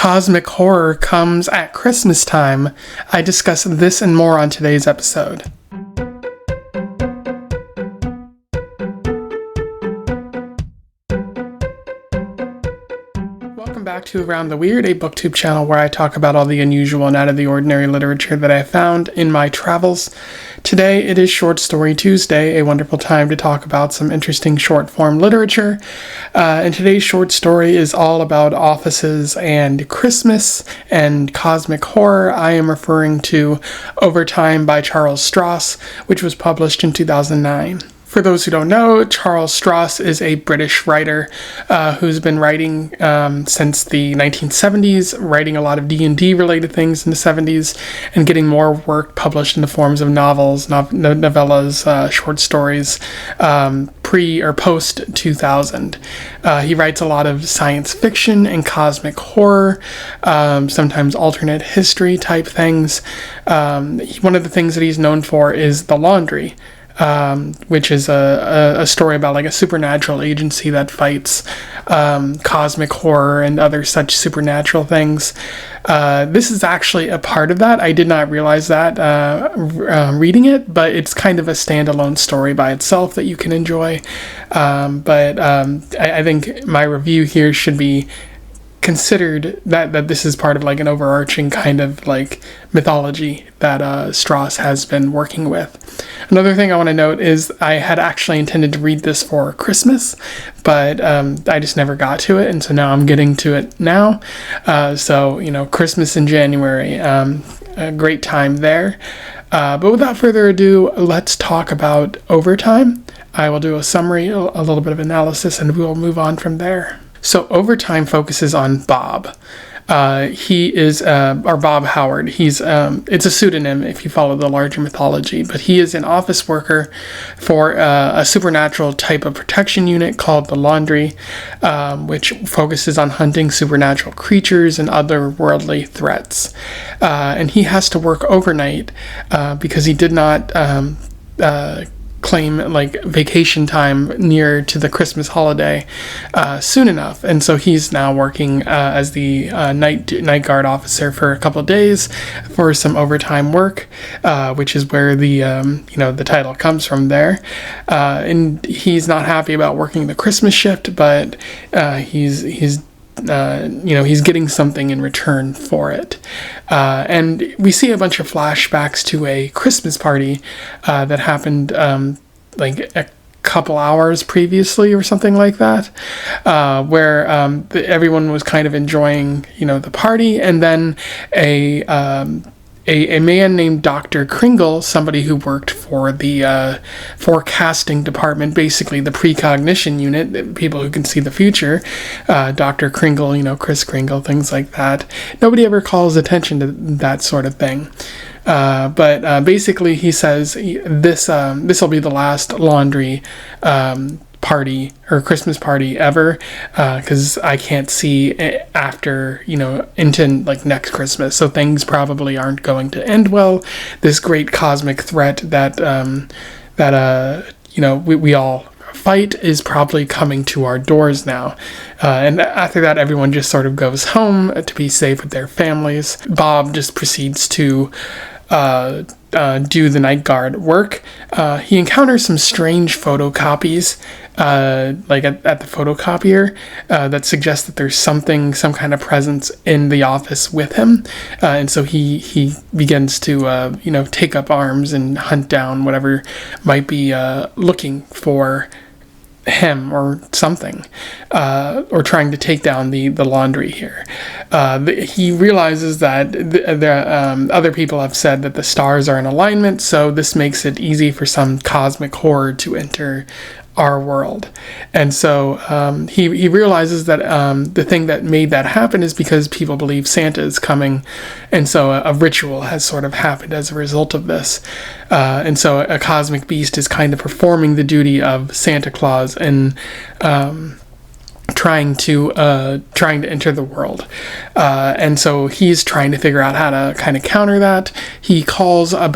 cosmic horror comes at Christmas time. I discuss this and more on today's episode. Welcome back to Around the Weird, a booktube channel where I talk about all the unusual and out of the ordinary literature that I found in my travels. Today it is Short Story Tuesday, a wonderful time to talk about some interesting short form literature. And today's short story is all about offices and Christmas and cosmic horror. I am referring to Overtime by Charles Stross, which was published in 2009. For those who don't know, Charles Stross is a British writer who's been writing since the 1970s, writing a lot of D&D related things in the 70s, and getting more work published in the forms of novels, novellas, short stories, pre or post 2000. He writes a lot of science fiction and cosmic horror, sometimes alternate history type things. One of the things that he's known for is The Laundry, which is a story about like a supernatural agency that fights cosmic horror and other such supernatural things. This is actually a part of that. I did not realize that reading it, but it's kind of a standalone story by itself that you can enjoy. But I think my review here should be considered that this is part of like an overarching kind of like mythology that Stross has been working with. Another thing I want to note is I had actually intended to read this for Christmas, but I just never got to it, and so now I'm getting to it now. So, Christmas in January, a great time there. But without further ado, let's talk about Overtime. I will do a summary, a little bit of analysis, and we will move on from there. So Overtime focuses on Bob. He is, or Bob Howard. It's a pseudonym if you follow the larger mythology, but he is an office worker for a supernatural type of protection unit called the Laundry, which focuses on hunting supernatural creatures and other worldly threats. And he has to work overnight because he did not claim like vacation time near to the Christmas holiday soon enough, and so he's now working as the night guard officer for a couple of days for some overtime work, which is where the the title comes from there. And he's not happy about working the Christmas shift, but he's getting something in return for it. And we see a bunch of flashbacks to a Christmas party that happened like a couple hours previously or something like that, where everyone was kind of enjoying, the party, and then a man named Dr. Kringle, somebody who worked for the forecasting department, basically the precognition unit, people who can see the future, Dr. Kringle, Kris Kringle, things like that. Nobody ever calls attention to that sort of thing. But basically he says this will be the last laundry party or Christmas party ever, because I can't see it after, into like next Christmas, so things probably aren't going to end well. This great cosmic threat that we all fight is probably coming to our doors now. And after that, everyone just sort of goes home to be safe with their families. Bob just proceeds to do the night guard work. He encounters some strange photocopies like at the photocopier that suggests that there's some kind of presence in the office with him, and so he begins to take up arms and hunt down whatever might be looking for him or something, or trying to take down the Laundry here. He realizes that the other people have said that the stars are in alignment, so this makes it easy for some cosmic horror to enter our world. And so he realizes that the thing that made that happen is because people believe Santa is coming, and so a ritual has sort of happened as a result of this. And so a cosmic beast is kind of performing the duty of Santa Claus and trying to enter the world, and so he's trying to figure out how to kind of counter that. He calls gets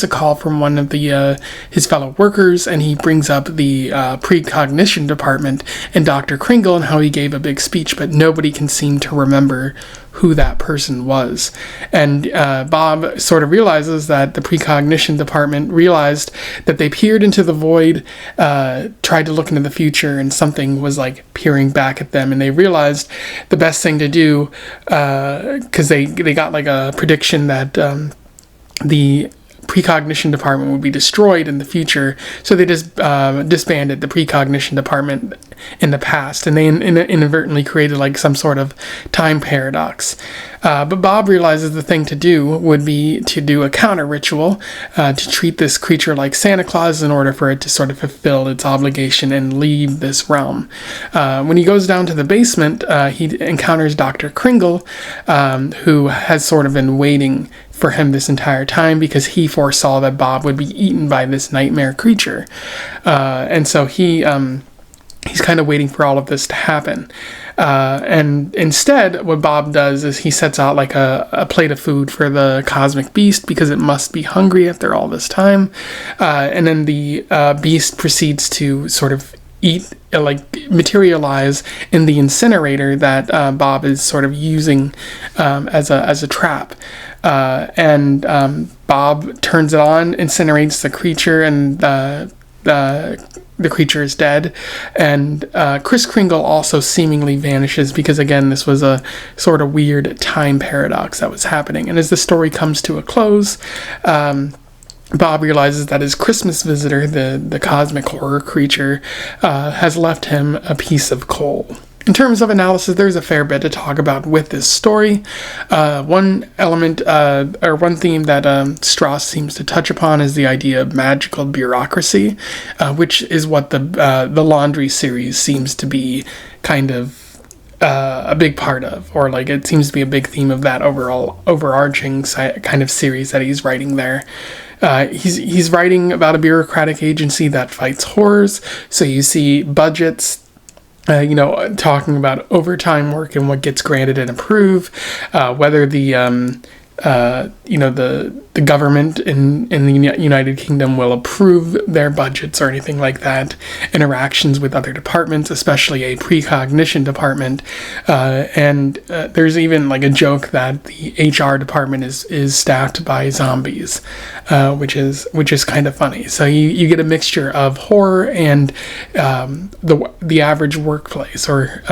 a call from one of the his fellow workers, and he brings up the precognition department and Dr. Kringle and how he gave a big speech, but nobody can seem to remember who that person was. And Bob sort of realizes that the precognition department realized that they peered into the void, tried to look into the future, and something was like peering back at them, and they realized the best thing to do, because they got like a prediction that the precognition department would be destroyed in the future, so they just disbanded the precognition department in the past, and they inadvertently created like some sort of time paradox. But Bob realizes the thing to do would be to do a counter ritual to treat this creature like Santa Claus in order for it to sort of fulfill its obligation and leave this realm. When he goes down to the basement, he encounters Dr. Kringle, who has sort of been waiting for him this entire time because he foresaw that Bob would be eaten by this nightmare creature. And so he's kind of waiting for all of this to happen. And instead, what Bob does is he sets out like a plate of food for the cosmic beast because it must be hungry after all this time. And then the beast proceeds to sort of materialize in the incinerator that Bob is sort of using as a trap. And Bob turns it on, incinerates the creature, and the creature is dead. And Kris Kringle also seemingly vanishes because, again, this was a sort of weird time paradox that was happening. And as the story comes to a close, Bob realizes that his Christmas visitor, the cosmic horror creature, has left him a piece of coal. In terms of analysis, there's a fair bit to talk about with this story. One element, or one theme that Stross seems to touch upon is the idea of magical bureaucracy, which is what the Laundry series seems to be kind of a big part of, or like it seems to be a big theme of that overarching kind of series that he's writing there. He's writing about a bureaucratic agency that fights horrors, so you see budgets, talking about overtime work and what gets granted and approved, whether the government in the United Kingdom will approve their budgets or anything like that, interactions with other departments, especially a precognition department, and there's even like a joke that the HR department is staffed by zombies, which is kind of funny. So you get a mixture of horror and the average workplace, or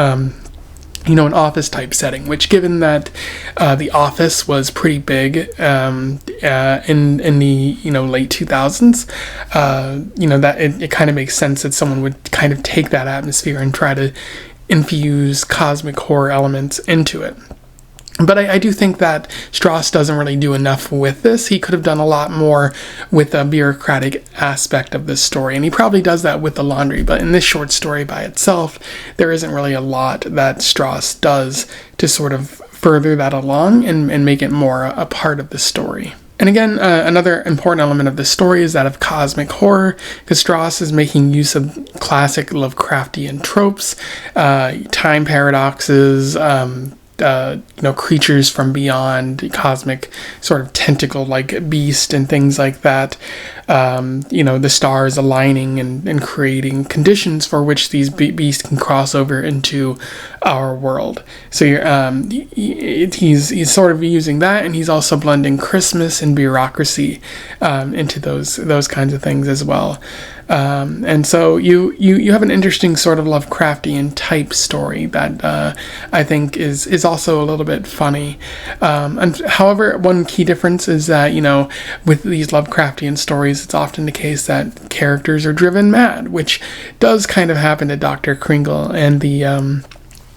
an office type setting, which, given that the Office was pretty big in the late 2000s, that it kind of makes sense that someone would kind of take that atmosphere and try to infuse cosmic horror elements into it. But I do think that Stross doesn't really do enough with this. He could have done a lot more with the bureaucratic aspect of this story, and he probably does that with The Laundry, but in this short story by itself, there isn't really a lot that Stross does to sort of further that along and make it more a part of the story. And again, another important element of the story is that of cosmic horror, because Stross is making use of classic Lovecraftian tropes, time paradoxes, creatures from beyond, cosmic sort of tentacle-like beast and things like that. The stars aligning and creating conditions for which these beasts can cross over into our world. So he's sort of using that, and he's also blending Christmas and bureaucracy into those kinds of things as well. And so you have an interesting sort of Lovecraftian type story that I think is also a little bit funny. And however, one key difference is that, with these Lovecraftian stories, it's often the case that characters are driven mad, which does kind of happen to Dr. Kringle and the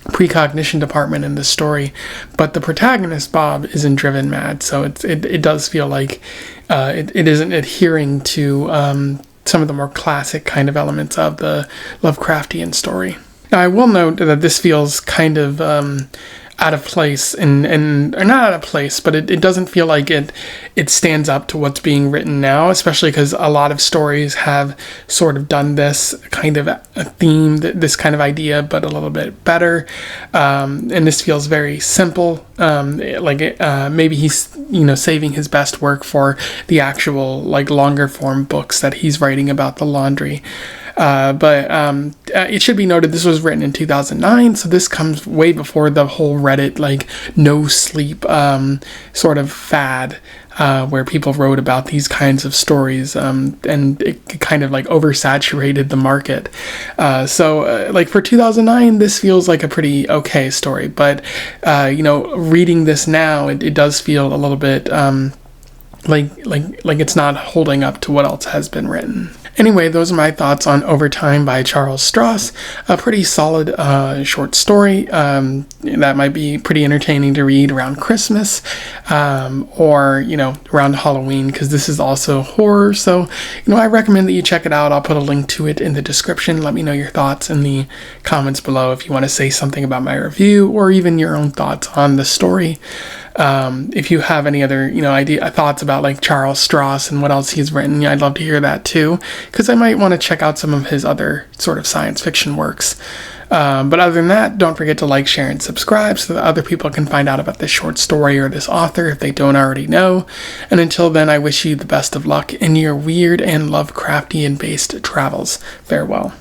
precognition department in this story, but the protagonist, Bob, isn't driven mad, so it does feel like it isn't adhering to some of the more classic kind of elements of the Lovecraftian story. Now, I will note that this feels kind of out of place and or not out of place, but it doesn't feel like it stands up to what's being written now, especially because a lot of stories have sort of done this kind of a theme, this kind of idea, but a little bit better. And this feels very simple. Maybe he's, saving his best work for the actual like longer form books that he's writing about the laundry. But it should be noted this was written in 2009, so this comes way before the whole Reddit like no sleep sort of fad, where people wrote about these kinds of stories, and it kind of like oversaturated the market. So for 2009, this feels like a pretty okay story, but reading this now, it does feel a little bit like it's not holding up to what else has been written. Anyway, those are my thoughts on Overtime by Charles Stross. A pretty solid short story that might be pretty entertaining to read around Christmas, or around Halloween, because this is also horror. So I recommend that you check it out. I'll put a link to it in the description. Let me know your thoughts in the comments below if you want to say something about my review or even your own thoughts on the story. If you have any other, thoughts about like Charles Stross and what else he's written, I'd love to hear that too, because I might want to check out some of his other sort of science fiction works. But other than that, don't forget to like, share, and subscribe so that other people can find out about this short story or this author if they don't already know. And until then, I wish you the best of luck in your weird and Lovecraftian-based travels. Farewell.